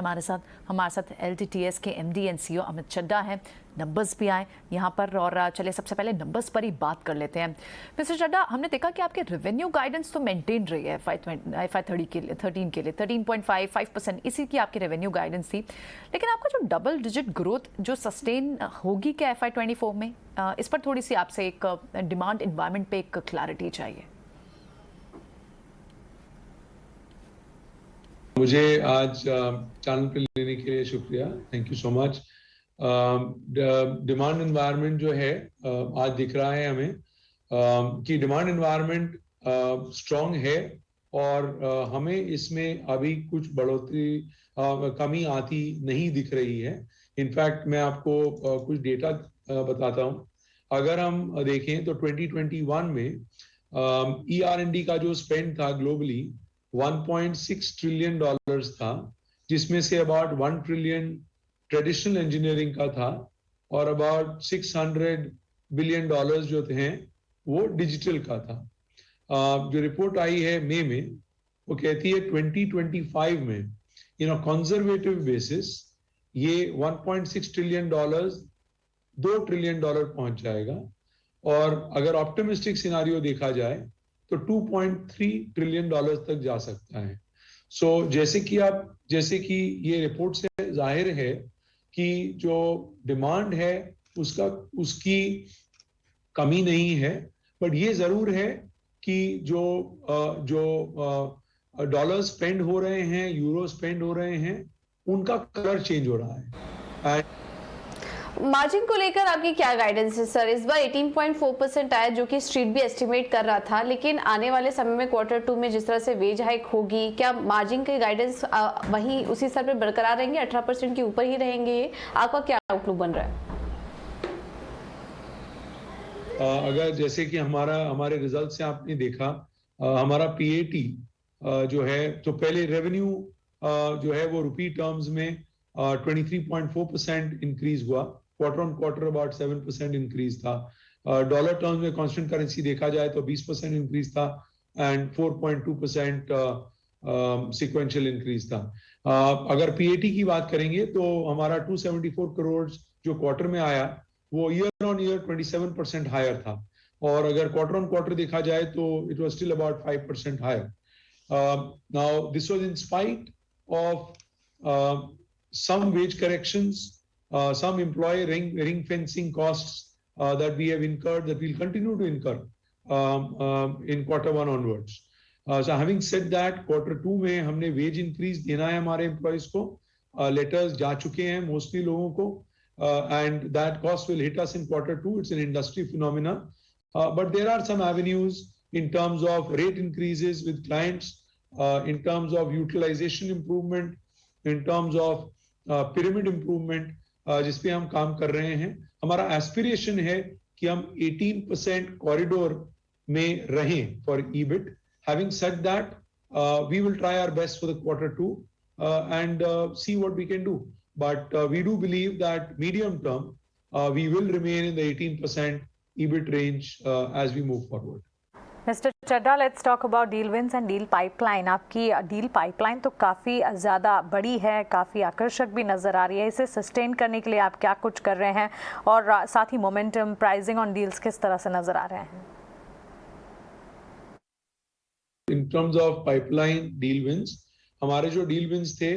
हमारे साथ LTTS के MD and CEO Amit Chadha हैं। नंबर्स भी आए यहाँ पर और चलिए सबसे पहले नंबर्स पर ही बात कर लेते हैं। मिस्टर चड्ढा, हमने देखा कि आपके रेवेन्यू गाइडेंस तो मेंटेन रही है FY13 के लिए 13.5% इसी की आपकी रेवेन्यू गाइडेंस थी, लेकिन आपका जो डबल डिजिट ग्रोथ जो सस्टेन होगी क्या FY24 में, इस पर थोड़ी सी आपसे एक डिमांड इन्वायरमेंट पे एक क्लैरिटी चाहिए। मुझे आज चैनल पे लेने के लिए शुक्रिया, thank you so much. Demand environment जो है आज दिख रहा है हमें कि डिमांड एनवायरनमेंट स्ट्रांग है और हमें इसमें अभी कुछ बढ़ोतरी कमी आती नहीं दिख रही है। इनफैक्ट मैं आपको कुछ डेटा बताता हूँ। अगर हम देखें तो 2021 में ER&D का जो स्पेंड था ग्लोबली 1.6 ट्रिलियन डॉलर्स था, जिसमें say about 1 trillion traditional engineering का था और अबाउट 600 बिलियन डॉलर्स जो थे वो डिजिटल का था। जो रिपोर्ट आई है मई में वो कहती है 2025 में कंजर्वेटिव बेसिस ये 1.6 ट्रिलियन डॉलर्स 2 ट्रिलियन डॉलर पहुंच जाएगा और अगर ऑप्टिमिस्टिक सिनारियो देखा जाए तो 2.3 ट्रिलियन डॉलर्स तक जा सकता है। जैसे कि ये रिपोर्ट से जाहिर है कि जो डिमांड है उसकी कमी नहीं है, बट ये जरूर है कि जो डॉलर स्पेंड हो रहे हैं, यूरो स्पेंड हो रहे हैं, उनका कलर चेंज हो रहा है। मार्जिन को लेकर आपकी क्या गाइडेंस है सर? इस बार 18.4% आया जो कि स्ट्रीट भी एस्टिमेट कर रहा था, लेकिन आने वाले समय में Q2 में जिस तरह से वेज हाइक होगी, क्या मार्जिन के गाइडेंस वहीं उसी स्तर पर बरकरार रहेंगे, 18% के ऊपर ही रहेंगे? ये आपका क्या आउटलुक बन रहा है? अगर जैसे कि हमारे रिजल्ट से आपने देखा, हमारा PAT जो है, तो पहले रेवेन्यू जो है वो रुपी टर्म्स में 23.4% इंक्रीज हुआ, quarter on quarter about 7% increase था। डॉलर टर्म्स में कांस्टेंट करेंसी देखा जाए तो 20% इंक्रीज था एंड 4.2% सिक्वेंशियल इंक्रीज था। अगर PAT की बात करेंगे तो हमारा 274 करोड़ जो क्वार्टर में आया वो ईयर ऑन ईयर 27% हायर था, और अगर क्वार्टर ऑन क्वार्टर देखा जाए तो it was still about 5% higher. Now this was in spite of some wage corrections, some employee ring fencing costs that we have incurred, that we'll continue to incur in Q1 onwards. So having said that, Q2 में हमने wage increase देना है हमारे employees को, letters जा चुके हैं mostly लोगों को, and that cost will hit us in Q2. It's an industry phenomena, but there are some avenues in terms of rate increases with clients, in terms of utilization improvement, in terms of pyramid improvement जिसपे हम काम कर रहे हैं। हमारा aspiration है कि हम 18% कॉरिडोर में रहें for EBIT। Having said that, we will try our best for the Q2 and see what we can do, but we do believe that medium term we will remain in the 18% EBIT range as we move forward. Mister Chadha, let's talk about deal wins and deal pipeline. आपकी deal pipeline तो काफ़ी ज़्यादा बड़ी है, काफ़ी आकर्षक भी नज़र आ रही है। इसे सस्टेन करने के लिए आप क्या कुछ कर रहे हैं और साथ ही मोमेंटम, प्राइसिंग ऑन डील्स किस तरह से नज़र आ रहे हैं? In terms of pipeline deal wins, हमारे जो डील विंस थे,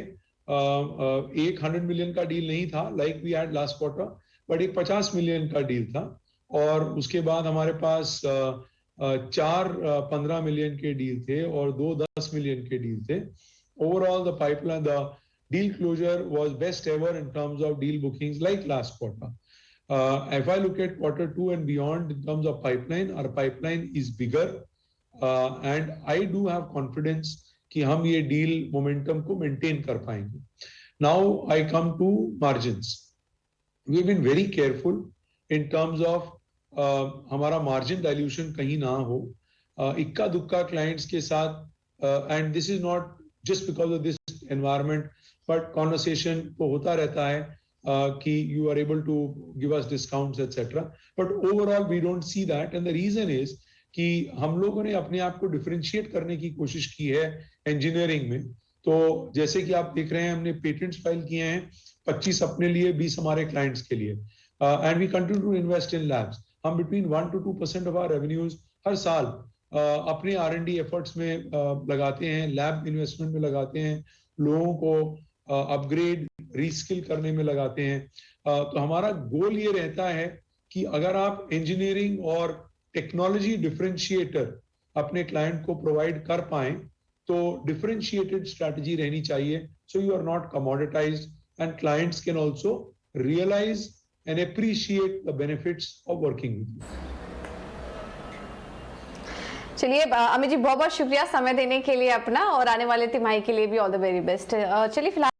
एक 100 मिलियन का डील नहीं था like we had last quarter, but एक 50 मिलियन का डील था, और उसके बाद हमारे पास 4 15 मिलियन के डील थे और 2 10 मिलियन के डील थे। Overall the pipeline, the deal closure was best ever in terms of deal bookings like last quarter. If I look at Q2 and beyond in terms of pipeline, our pipeline is bigger and I do have confidence कि हम ये deal momentum को maintain कर पाएंगे। Now I come to margins. We have been very careful in terms of हमारा margin dilution कहीं ना हो, इक्का दुक्का क्लाइंट्स के साथ, and this is not just because of this environment, but conversation तो होता रहता है कि you are able to give us discounts etcetera, but overall we don't see that, and the reason is कि हम लोगों ने अपने आप को डिफरेंशिएट करने की कोशिश की है इंजीनियरिंग में, तो जैसे कि आप देख रहे हैं हमने पेटेंट्स फाइल किए हैं 25 अपने लिए 20 हमारे क्लाइंट्स के लिए and we continue to invest in labs. हम between 1 to 2% of our revenues हर साल अपने R&D एफर्ट्स में लगाते हैं, लैब इन्वेस्टमेंट में लगाते हैं, लोगों को अपग्रेड रीस्किल करने में लगाते हैं। तो हमारा गोल ये रहता है कि अगर आप इंजीनियरिंग और टेक्नोलॉजी डिफरेंशिएटर अपने क्लाइंट को प्रोवाइड कर पाए तो डिफरेंशिएटेड स्ट्रैटेजी रहनी चाहिए, so you are not commoditized and clients can also realize and appreciate the benefits of working with you. चलिए अमित जी, बहुत बहुत शुक्रिया समय देने के लिए अपना, और आने वाले तिमाही के लिए भी ऑल द वेरी बेस्ट। चलिए फिलहाल